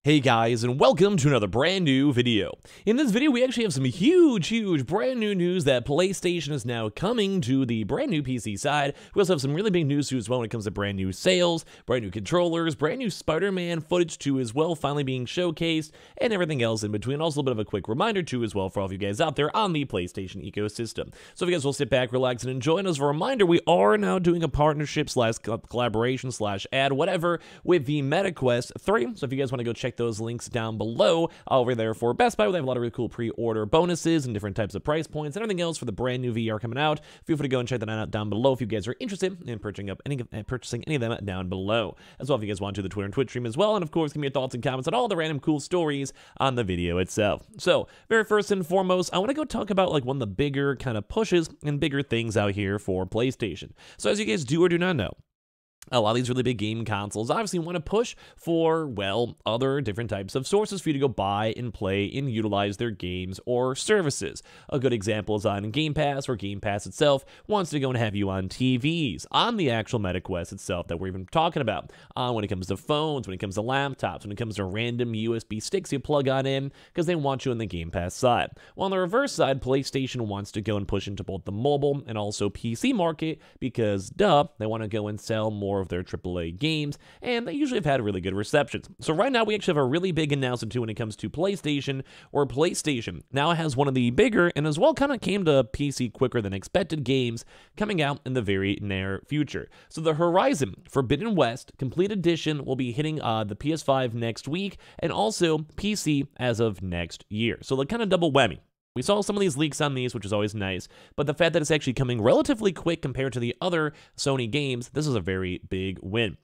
Hey guys, and welcome to another brand new video. In this video, we actually have some huge brand new news that PlayStation is now coming to the brand new PC side. We also have some really big news too as well when it comes to brand new sales, brand new controllers, brand new SpiderMan footage too as well, finally being showcased, and everything else in between. Also a little bit of a quick reminder too as well for all of you guys out there on the PlayStation ecosystem. So if you guys will sit back, relax, and enjoy, and as a reminder, we are now doing a partnership slash collaboration slash ad, whatever, with the MetaQuest 3. So if you guys want to go check those links down below over there for Best Buy. They have a lot of really cool pre-order bonuses and different types of price points and everything else for the brand new VR coming out. Feel free to go and check that out down below if you guys are interested in purchasing any of them down below. As well, if you guys want to, the Twitter and Twitch stream as well. And of course, give me your thoughts and comments on all the random cool stories on the video itself. So, very first and foremost, I want to go talk about like one of the bigger kind of pushes and bigger things out here for PlayStation. So as you guys do or do not know, a lot of these really big game consoles obviously want to push for, well, other different types of sources for you to go buy and play and utilize their games or services. A good example is on Game Pass, where Game Pass itself wants to go and have you on TVs, on the actual MetaQuest itself that we're even talking about, when it comes to phones, when it comes to laptops, when it comes to random USB sticks you plug on in, because they want you on the Game Pass side. Well, on the reverse side, PlayStation wants to go and push into both the mobile and also PC market because, duh, they want to go and sell more of their AAA games, and they usually have had really good receptions. So right now, we actually have a really big announcement too when it comes to PlayStation, where PlayStation now has one of the bigger and as well kind of came to PC quicker than expected games coming out in the very near future. So the Horizon Forbidden West Complete Edition will be hitting the PS5 next week and also PC as of next year. So like kind of double whammy. We saw some of these leaks on these, which is always nice, but the fact that it's actually coming relatively quick compared to the other Sony games, this is a very big win.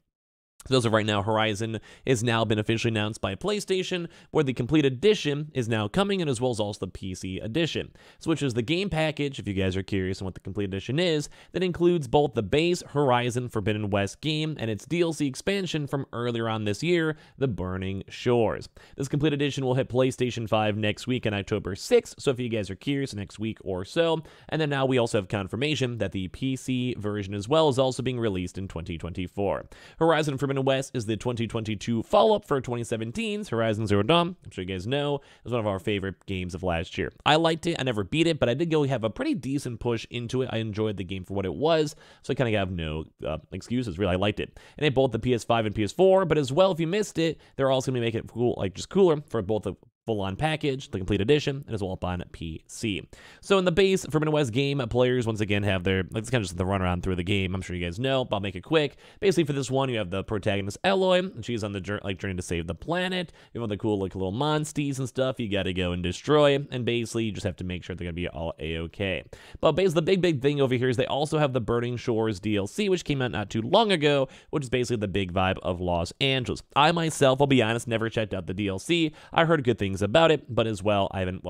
So as of right now, Horizon has now been officially announced by PlayStation, where the Complete Edition is now coming, and as well as also the PC Edition. So which is the game package, if you guys are curious on what the Complete Edition is, that includes both the base Horizon Forbidden West game and its DLC expansion from earlier on this year, The Burning Shores. This Complete Edition will hit PlayStation 5 next week on October 6th, so if you guys are curious, next week or so. And then now we also have confirmation that the PC version as well is also being released in 2024. Horizon Forbidden West is the 2022 follow-up for 2017's Horizon Zero Dawn. I'm sure you guys know it was one of our favorite games of last year. I liked it. I never beat it, but I did go have a pretty decent push into it. I enjoyed the game for what it was, so I kind of have no excuses. Really, I liked it. And it both the PS5 and PS4, but as well, if you missed it, they're also going to make it cool, like just cooler for both the full-on package, the Complete Edition, and as well on PC. So in the base Forbidden West game, players once again have their, like, it's kind of just the run around through the game. I'm sure you guys know, but I'll make it quick. Basically, for this one, you have the protagonist Aloy, and she's on the journey to save the planet. You have the cool like little monsties and stuff you got to go and destroy, and basically you just have to make sure they're gonna be all a-okay. But basically, the big thing over here is they also have the Burning Shores DLC, which came out not too long ago, which is basically the big vibe of Los Angeles. I myself, I'll be honest, never checked out the DLC. I heard good things about it, but as well, I haven't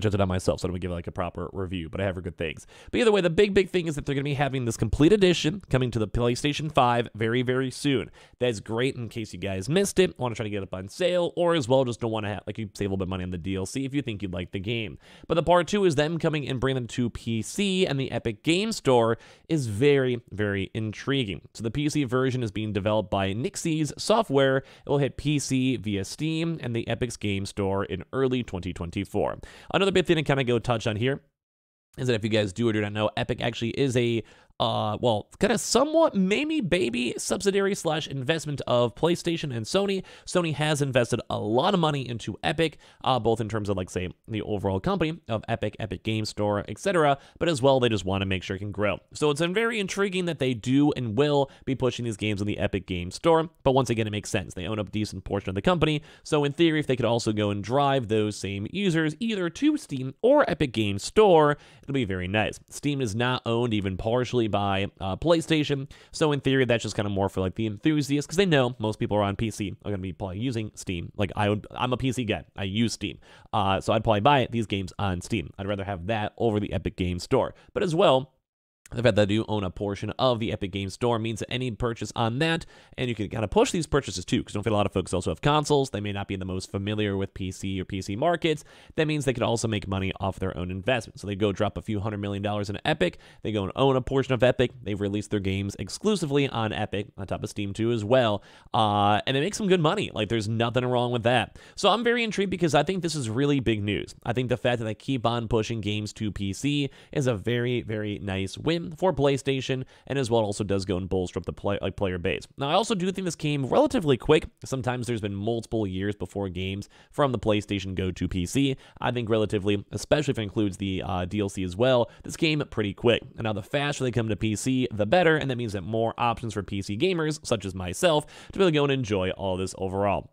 checked it out myself, so I don't give it like a proper review, but I have heard good things. But either way, the big thing is that they're going to be having this Complete Edition coming to the PlayStation 5 very soon. That's great in case you guys missed it, want to try to get it up on sale, or as well just don't want to have, like, you save a little bit of money on the DLC if you think you'd like the game. But the part two is them coming and bringing them to PC, and the Epic Game Store is very intriguing. So the PC version is being developed by Nixie's Software. It will hit PC via Steam and the Epic's Game Store in early 2024. Another big thing to kind of go touch on here is that if you guys do or do not know, Epic actually is a well, kind of somewhat maybe baby subsidiary slash investment of PlayStation and Sony. Sony has invested a lot of money into Epic, both in terms of, like, say, the overall company of Epic Game Store, etc., but as well, they just want to make sure it can grow. So it's very intriguing that they do and will be pushing these games on the Epic Game Store, but once again, it makes sense. They own a decent portion of the company, so in theory, if they could also go and drive those same users either to Steam or Epic Game Store, it'll be very nice. Steam is not owned even partially by PlayStation, so in theory that's just kind of more for like the enthusiasts, because they know most people are on PC are going to be probably using Steam. Like I'm a PC guy, I use Steam, so I'd probably buy these games on Steam. I'd rather have that over the Epic Game Store. But as well, The fact that I do own a portion of the Epic Games Store means that any purchase on that, and you can kind of push these purchases too, because don't forget a lot of folks also have consoles. They may not be the most familiar with PC or PC markets. That means they could also make money off their own investment. So they go drop a few $100 million in Epic. They go and own a portion of Epic. They've released their games exclusively on Epic, on top of Steam too as well. And they make some good money. Like, there's nothing wrong with that. So I'm very intrigued because I think this is really big news. I think the fact that they keep on pushing games to PC is a very, very nice win for PlayStation, and as well, it also does go and bolster up the player base. Now, I also do think this came relatively quick. Sometimes there's been multiple years before games from the PlayStation go to PC. I think relatively, especially if it includes the DLC as well, this came pretty quick. And now the faster they come to PC, the better, and that means that more options for PC gamers, such as myself, to really go and enjoy all this overall.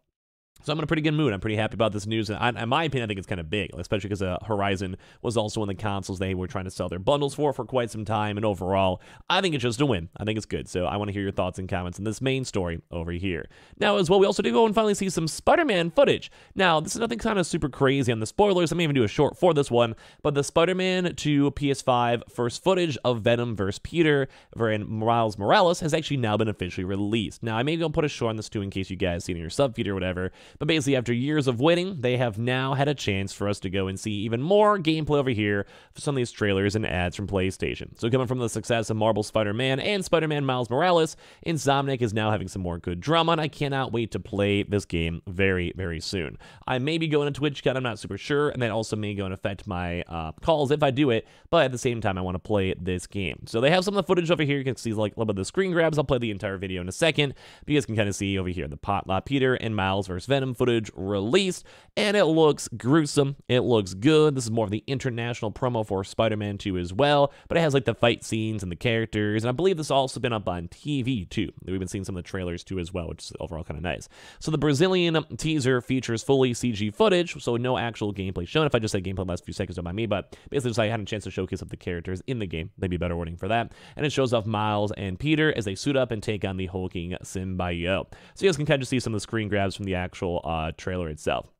So I'm in a pretty good mood. I'm pretty happy about this news. And in my opinion, I think it's kind of big, especially because Horizon was also one of the consoles they were trying to sell their bundles for quite some time. And overall, I think it's just a win. I think it's good. So I want to hear your thoughts and comments on this main story over here. Now, as well, we also do go and finally see some Spider-Man footage. Now, this is nothing kind of super crazy on the spoilers. I may even do a short for this one. But the Spider-Man 2 PS5 first footage of Venom vs. Peter and Miles Morales has actually now been officially released. Now, I may go put a short on this too in case you guys see it in your sub feed or whatever. But basically, after years of waiting, they have now had a chance for us to go and see even more gameplay over here for some of these trailers and ads from PlayStation. So coming from the success of Marvel Spider-Man and Spider-Man Miles Morales, Insomniac is now having some more good drama, and I cannot wait to play this game very, very soon. I may be going to TwitchCon, I'm not super sure, and that also may go and affect my calls if I do it, but at the same time, I want to play this game. So they have some of the footage over here. You can see like a little bit of the screen grabs. I'll play the entire video in a second, but you guys can kind of see over here the Peter and Miles vs. Venom footage released, and it looks gruesome. It looks good. This is more of the international promo for Spider-Man 2 as well, but it has like the fight scenes and the characters, and I believe this has also been up on TV too. We've been seeing some of the trailers too as well, which is overall kind of nice. So the Brazilian teaser features fully CG footage, so no actual gameplay shown. If I just said gameplay in the last few seconds, don't mind me, but basically just I had a chance to showcase up the characters in the game. Maybe a better wording for that. And it shows off Miles and Peter as they suit up and take on the hulking symbiote. So you guys can kind of see some of the screen grabs from the actual trailer itself.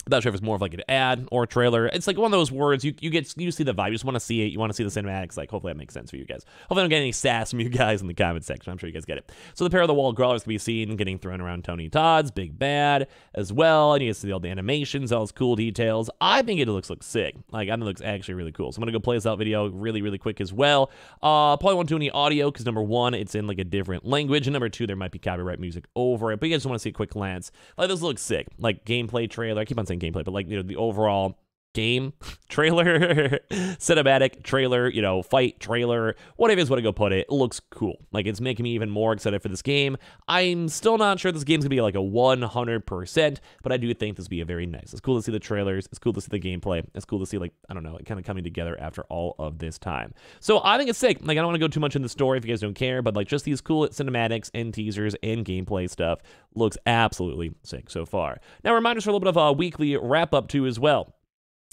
I'm not sure if it's more of like an ad or a trailer. It's like one of those words, you see the vibe, you just want to see it, you want to see the cinematics, like hopefully that makes sense for you guys. Hopefully I don't get any sass from you guys in the comment section, I'm sure you guys get it. So the pair of the wall crawlers can be seen getting thrown around Tony Todd's Big Bad as well, and you can see all the animations, all those cool details. I think it looks sick. Like, I think it looks actually really cool. So I'm gonna go play this out video really quick as well. Probably won't do any audio, because number one, it's in like a different language, and number two, there might be copyright music over it, but you guys just want to see a quick glance. Like, this looks sick. Like, gameplay trailer, I keep on saying gameplay, but like, you know, the overall game trailer, cinematic trailer, you know, fight trailer, whatever is what I go put it, looks cool. Like, it's making me even more excited for this game. I'm still not sure this game's gonna be like a 100%, but I do think this will be a very nice. It's cool to see the trailers, it's cool to see the gameplay, it's cool to see, like, I don't know, it kind of coming together after all of this time. So I think it's sick. Like, I don't want to go too much in the story if you guys don't care, but like, just these cool cinematics and teasers and gameplay stuff looks absolutely sick so far. Now, reminders for a little bit of a weekly wrap up too as well.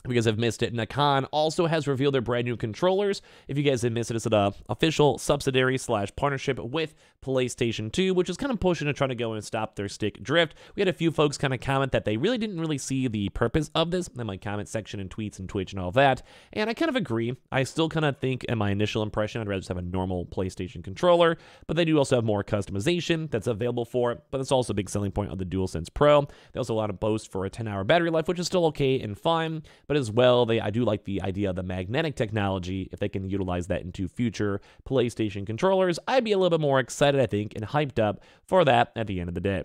If you guys have missed it, Nikon also has revealed their brand new controllers. If you guys have missed it, it's an official subsidiary / partnership with PlayStation 2, which is kind of pushing to try to go and stop their stick drift. We had a few folks kind of comment that they really didn't see the purpose of this in my comment section and tweets and Twitch and all that, and I kind of agree. I still kind of think, in my initial impression, I'd rather just have a normal PlayStation controller, but they do also have more customization that's available for it, but it's also a big selling point of the DualSense Pro. They also allow to boast for a 10-hour battery life, which is still okay and fine, but as well, I do like the idea of the magnetic technology. If they can utilize that into future PlayStation controllers, I'd be a little bit more excited, I think, and hyped up for that at the end of the day.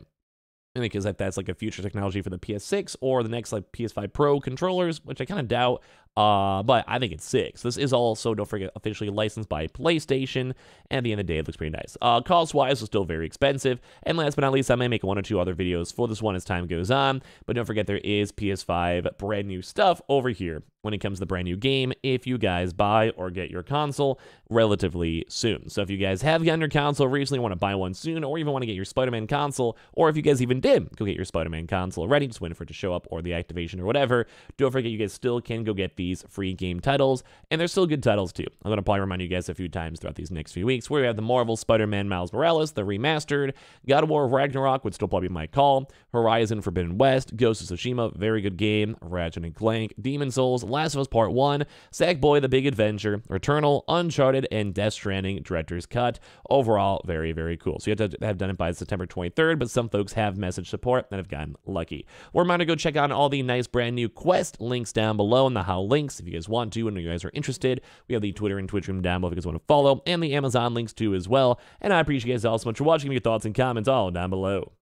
Because if that's like a future technology for the PS6 or the next like PS5 Pro controllers, which I kind of doubt, but I think it's sick. So this is also, don't forget, officially licensed by PlayStation, and at the end of the day, it looks pretty nice. Cost-wise, it's still very expensive, and last but not least, I may make one or two other videos for this one as time goes on, but don't forget there is PS5 brand new stuff over here when it comes to the brand new game if you guys buy or get your console relatively soon. So if you guys have gotten your console recently, want to buy one soon, or even want to get your Spider-Man console, or if you guys even did go get your Spider-Man console already, just waiting for it to show up or the activation or whatever, don't forget you guys still can go get the these free game titles, and they're still good titles too. I'm going to probably remind you guys a few times throughout these next few weeks, where we have the Marvel Spider-Man Miles Morales, the remastered, God of War Ragnarok would still probably be my call, Horizon Forbidden West, Ghost of Tsushima, very good game, Ratchet & Clank, Demon Souls, Last of Us Part 1, Sackboy: The Big Adventure, Returnal, Uncharted, and Death Stranding Director's Cut. Overall, very, very cool. So you have to have done it by September 23rd, but some folks have message support and have gotten lucky. Reminder to go check out all the nice brand new Quest links down below in the how links if you guys want to and you guys are interested. We have the Twitter and Twitch room down below if you guys want to follow, and the Amazon links too as well. And I appreciate you guys all so much for watching. Your thoughts and comments all down below.